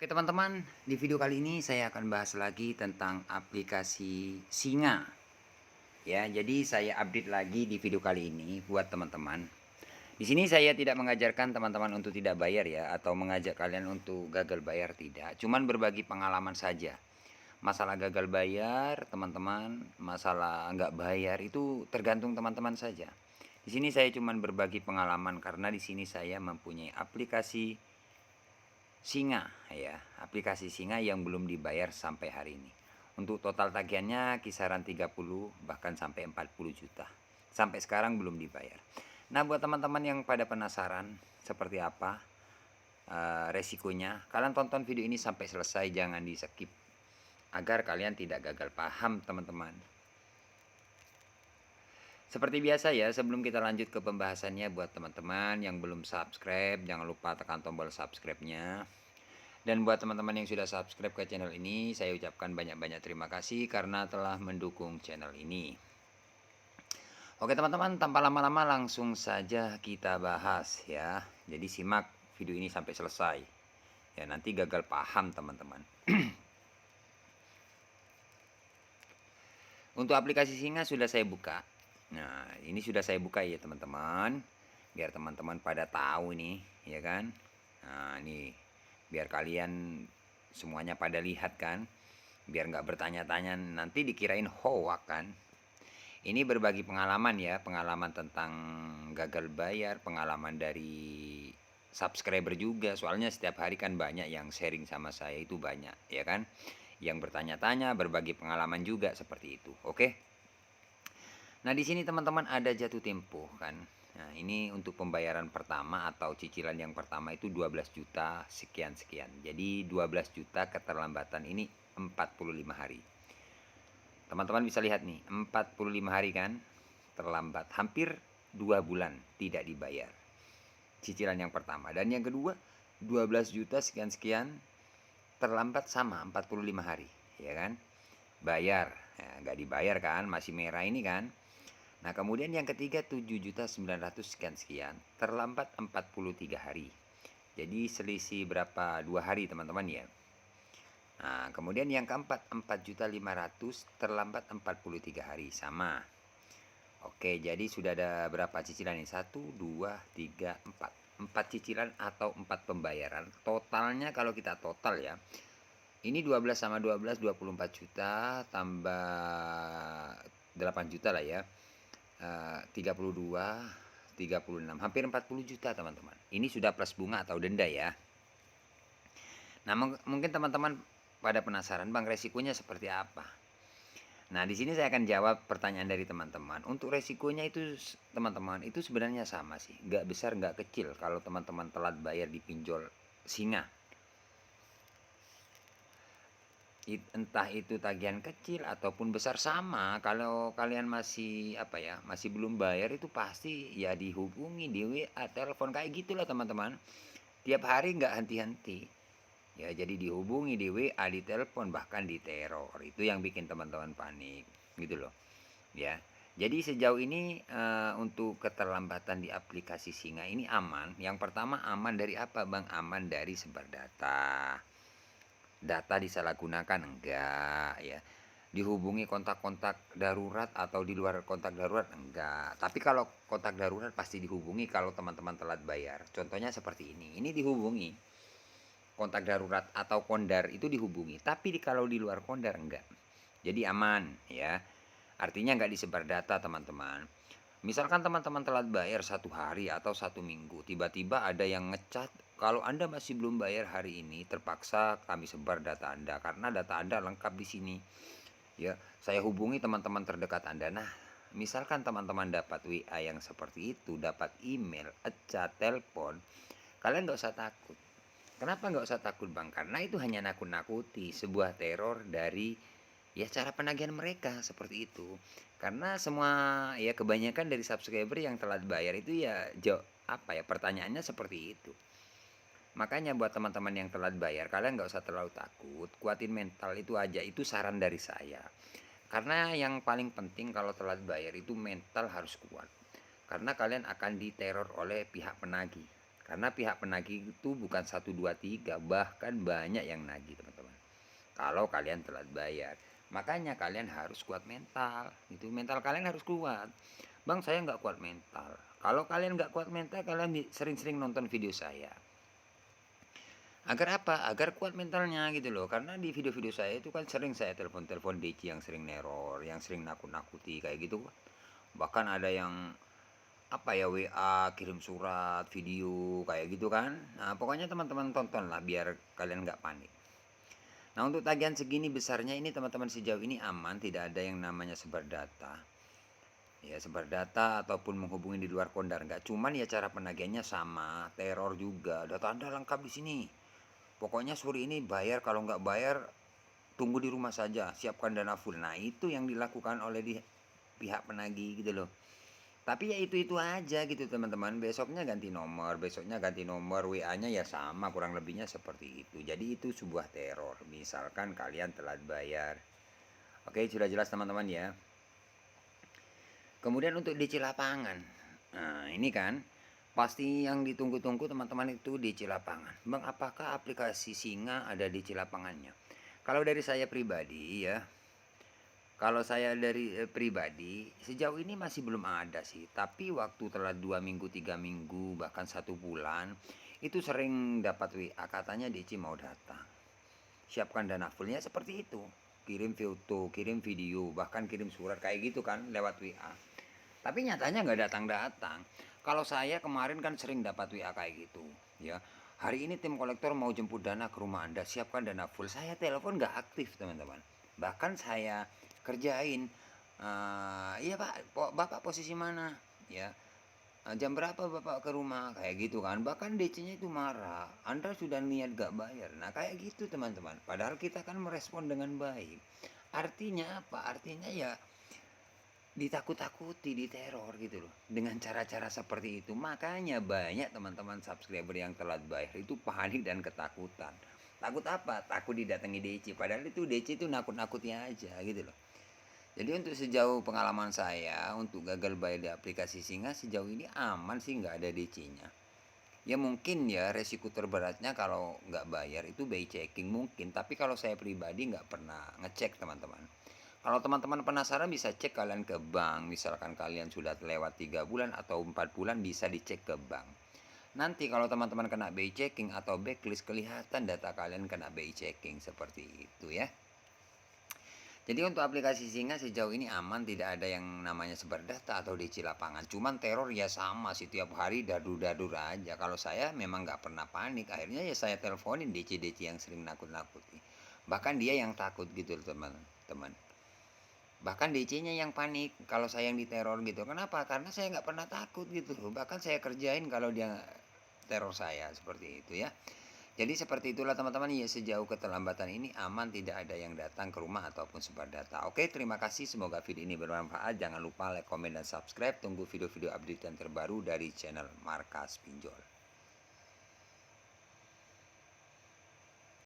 Oke teman-teman, di video kali ini saya akan bahas lagi tentang aplikasi Singa. Ya, jadi saya update lagi di video kali ini buat teman-teman. Di sini saya tidak mengajarkan teman-teman untuk tidak bayar ya, atau mengajak kalian untuk gagal bayar tidak. Cuman berbagi pengalaman saja. Masalah gagal bayar, teman-teman, masalah nggak bayar itu tergantung teman-teman saja. Di sini saya cuman berbagi pengalaman karena di sini saya mempunyai aplikasi Singa ya, aplikasi Singa yang belum dibayar sampai hari ini. Untuk total tagihannya kisaran 30 bahkan sampai 40 juta. Sampai sekarang belum dibayar. Nah, buat teman-teman yang pada penasaran seperti apa resikonya, kalian tonton video ini sampai selesai, jangan di skip agar kalian tidak gagal paham, teman-teman. Seperti biasa ya, sebelum kita lanjut ke pembahasannya, buat teman-teman yang belum subscribe, jangan lupa tekan tombol subscribe-nya. Dan buat teman-teman yang sudah subscribe ke channel ini, saya ucapkan banyak-banyak terima kasih karena telah mendukung channel ini. Oke teman-teman, tanpa lama-lama langsung saja kita bahas ya. Jadi simak video ini sampai selesai. Ya, nanti gagal paham teman-teman. Untuk aplikasi Singa sudah saya buka. Nah, ini sudah saya buka ya teman-teman. Biar teman-teman pada tahu nih, ya kan. Nah, ini biar kalian semuanya pada lihat kan. Biar nggak bertanya-tanya nanti dikirain hoax kan. Ini berbagi pengalaman ya, pengalaman tentang gagal bayar, pengalaman dari subscriber juga. Soalnya setiap hari kan banyak yang sharing sama saya, itu banyak ya kan. Yang bertanya-tanya, berbagi pengalaman juga seperti itu. Oke. Nah, di sini teman-teman ada jatuh tempo kan. Nah, ini untuk pembayaran pertama atau cicilan yang pertama itu 12 juta sekian-sekian. Jadi 12 juta keterlambatan ini 45 hari. Teman-teman bisa lihat nih, 45 hari kan terlambat, hampir 2 bulan tidak dibayar. Cicilan yang pertama. Dan yang kedua, 12 juta sekian-sekian terlambat sama 45 hari, ya kan? Bayar, ya, nggak dibayar kan, masih merah ini kan. Nah, kemudian yang ketiga 7.900 sekian-sekian, terlambat 43 hari. Jadi selisih berapa? 2 hari teman-teman ya. Nah, kemudian yang keempat 4.500 terlambat 43 hari, sama. Oke, jadi sudah ada berapa cicilan ini? 1, 2, 3, 4. 4 cicilan atau 4 pembayaran. Totalnya kalau kita total ya, ini 12 sama 12, 24 juta tambah 8 juta lah ya. 32, 36, hampir 40 juta teman-teman. Ini sudah plus bunga atau denda ya. Nah, mungkin teman-teman pada penasaran, Bang, resikonya seperti apa? Nah, di sini saya akan jawab pertanyaan dari teman-teman. Untuk resikonya itu teman-teman, itu sebenarnya sama sih. Nggak besar, nggak kecil kalau teman-teman telat bayar di pinjol Singa. Entah itu tagihan kecil ataupun besar, sama. Kalau kalian masih masih belum bayar itu pasti ya dihubungi di WA, telepon, kayak gitulah teman-teman. Tiap hari nggak henti-henti. Ya, jadi dihubungi di WA, di telepon, bahkan di teror. Itu yang bikin teman-teman panik gitu loh. Ya. Jadi sejauh ini untuk keterlambatan di aplikasi Singa ini aman. Yang pertama, aman dari apa, Bang? Aman dari sebar data. Data disalahgunakan enggak ya. Dihubungi kontak-kontak darurat atau di luar kontak darurat enggak. Tapi kalau kontak darurat pasti dihubungi kalau teman-teman telat bayar. Contohnya seperti ini. Ini dihubungi kontak darurat atau kondar itu dihubungi. Tapi kalau di luar kondar enggak. Jadi aman ya. Artinya enggak disebar data teman-teman. Misalkan teman-teman telat bayar 1 hari atau 1 minggu, tiba-tiba ada yang ngecat, kalau Anda masih belum bayar hari ini, terpaksa kami sebar data Anda karena data Anda lengkap di sini. Ya, saya hubungi teman-teman terdekat Anda. Nah, misalkan teman-teman dapat WA yang seperti itu, dapat email, chat, telepon, kalian nggak usah takut. Kenapa nggak usah takut, Bang? Karena itu hanya nakut-nakuti, sebuah teror dari ya cara penagihan mereka seperti itu. Karena semua ya kebanyakan dari subscriber yang telat bayar itu ya pertanyaannya seperti itu. Makanya buat teman-teman yang telat bayar, kalian nggak usah terlalu takut, kuatin mental itu aja, itu saran dari saya. Karena yang paling penting kalau telat bayar itu mental harus kuat. Karena kalian akan diteror oleh pihak penagih. Karena pihak penagih itu bukan 1, 2, 3, bahkan banyak yang nagih teman-teman. Kalau kalian telat bayar. Makanya kalian harus kuat mental. Itu mental kalian harus kuat. Bang, saya nggak kuat mental. Kalau kalian nggak kuat mental, kalian sering-sering nonton video saya. Agar apa? Agar kuat mentalnya gitu loh. Karena di video-video saya itu kan sering saya telepon-telepon DC yang sering neror, yang sering nakut-nakuti kayak gitu. Bahkan ada yang apa ya, WA, kirim surat, video kayak gitu kan. Nah, pokoknya teman-teman tonton lah biar kalian nggak panik. Nah, untuk tagihan segini besarnya ini teman-teman sejauh ini aman, tidak ada yang namanya sebar data. Ya, sebar data ataupun menghubungi di luar kondar enggak. Cuman ya cara penagihannya sama, teror juga. Data Anda lengkap di sini. Pokoknya sore ini bayar, kalau nggak bayar tunggu di rumah saja, siapkan dana full. Nah, itu yang dilakukan oleh pihak penagih gitu loh. Tapi ya itu aja gitu teman-teman. Besoknya ganti nomor, besoknya ganti nomor, WA-nya ya sama, kurang lebihnya seperti itu. Jadi itu sebuah teror. Misalkan kalian telat bayar. Oke, sudah jelas teman-teman ya. Kemudian untuk DC lapangan. Nah, ini kan pasti yang ditunggu-tunggu teman-teman itu DC lapangan. Bang, apakah aplikasi Singa ada DC lapangannya? Kalau dari saya pribadi ya, kalau saya dari pribadi, sejauh ini masih belum ada sih. Tapi waktu telah 2 minggu, 3 minggu, bahkan 1 bulan, itu sering dapat WA katanya DC mau datang. Siapkan dana fullnya seperti itu. Kirim foto, kirim video, bahkan kirim surat kayak gitu kan lewat WA. Tapi nyatanya nggak datang-datang. Kalau saya kemarin kan sering dapat WA kayak gitu, ya. Hari ini tim kolektor mau jemput dana ke rumah Anda, siapkan dana full. Saya telepon nggak aktif teman-teman. Bahkan saya kerjain, iya Pak, Bapak posisi mana? Ya, jam berapa Bapak ke rumah? Kayak gitu kan. Bahkan DC-nya itu marah. Anda sudah niat gak bayar. Nah kayak gitu teman-teman. Padahal kita kan merespon dengan baik. Artinya apa? Artinya ya ditakut-takuti, diteror gitu loh dengan cara-cara seperti itu. Makanya banyak teman-teman subscriber yang telat bayar itu panik dan ketakutan. Takut apa? Takut didatangi DC, padahal itu DC itu nakut-nakuti aja gitu loh. Jadi untuk sejauh pengalaman saya untuk gagal bayar di aplikasi Singa sejauh ini aman sih, nggak ada DC-nya. Ya mungkin ya resiko terberatnya kalau nggak bayar itu by checking mungkin, tapi kalau saya pribadi nggak pernah ngecek teman-teman. Kalau teman-teman penasaran bisa cek kalian ke bank, misalkan kalian sudah lewat 3 bulan atau 4 bulan bisa dicek ke bank. Nanti kalau teman-teman kena BI checking atau blacklist kelihatan data kalian kena BI checking seperti itu ya. Jadi untuk aplikasi Singa sejauh ini aman, tidak ada yang namanya sebar data atau DC lapangan. Cuman teror ya sama setiap hari dadur-dadur aja. Kalau saya memang nggak pernah panik, akhirnya ya saya teleponin DC-DC yang sering nakut-nakuti. Bahkan dia yang takut gitu teman-teman. Bahkan DC-nya yang panik kalau saya yang diteror gitu. Kenapa? Karena saya nggak pernah takut gitu. Bahkan saya kerjain kalau dia teror saya seperti itu ya. Jadi seperti itulah teman-teman ya, sejauh keterlambatan ini aman, tidak ada yang datang ke rumah ataupun sebar data. Oke, terima kasih, semoga video ini bermanfaat. Jangan lupa like, komen, dan subscribe. Tunggu video-video update yang terbaru dari channel Markas Pinjol.